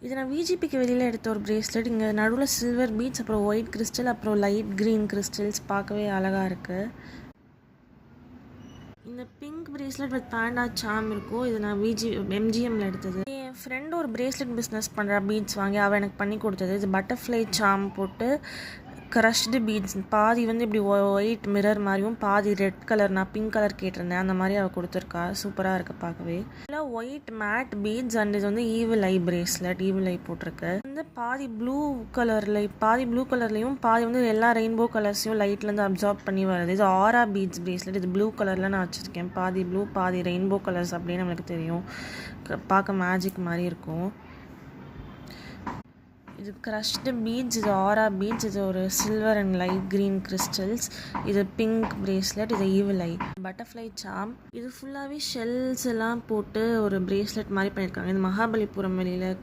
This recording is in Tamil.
இது நான் விஜிபிக்கு வெளியில் எடுத்த ஒரு பிரேஸ்லெட். இங்கே நடுவில் சில்வர் பீட்ஸ், அப்புறம் ஒயிட் கிறிஸ்டல், அப்புறம் லைட் க்ரீன் கிறிஸ்டல்ஸ் பார்க்கவே அழகாக இருக்குது. இந்த பிங்க் பிரேஸ்லெட் வித் பேண்டா சாம் இருக்கும். இது நான் எம்ஜிஎம்மில் எடுத்தது. என் ஃப்ரெண்டு ஒரு பிரேஸ்லெட் பிஸ்னஸ் பண்ணுறா, பீட்ஸ் வாங்கி அவள் எனக்கு பண்ணி கொடுத்தது. இது பட்டர்ஃப்ளை சாம் போட்டு க்ரஷ்டு பீட்ஸ், பாதி வந்து இப்படி ஒயிட் மிரர் மாதிரியும் பாதி ரெட் கலர், நான் பிங்க் கலர் கேட்டிருந்தேன், அந்த மாதிரி அவள் கொடுத்துருக்கா. சூப்பராக இருக்குது பார்க்கவே. இல்லை ஒயிட் மேட் பீட்ஸ் அண்ட் இது வந்து evil eye bracelet, evil eye போட்டிருக்கு. வந்து பாதி ப்ளூ கலர்லையும் பாதி வந்து எல்லா ரெயின்போ கலர்ஸையும் லைட்லேருந்து அப்சார்ப் பண்ணி வருது. இது ஆரா பீட்ஸ் பிரேஸ்லெட். இது ப்ளூ கலரில் நான் வச்சுருக்கேன். பாதி ப்ளூ பாதி ரெயின்போ கலர்ஸ் அப்படின்னு நம்மளுக்கு தெரியும். பார்க்க மேஜிக் மாதிரி இருக்கும். இது க்ரஷ்டு பீட்ஸ், இது ஆரா பீட்ஸ், இது ஒரு silver and light green crystals. இது பிங்க் பிரேஸ்லெட், இது ஈவில் ஐ. பட்டர்ஃப்ளை சாம், இது ஃபுல்லாகவே ஷெல்ஸ் எல்லாம் போட்டு ஒரு பிரேஸ்லெட் மாதிரி பண்ணியிருக்காங்க. இது மகாபலிபுரம் வெளியில்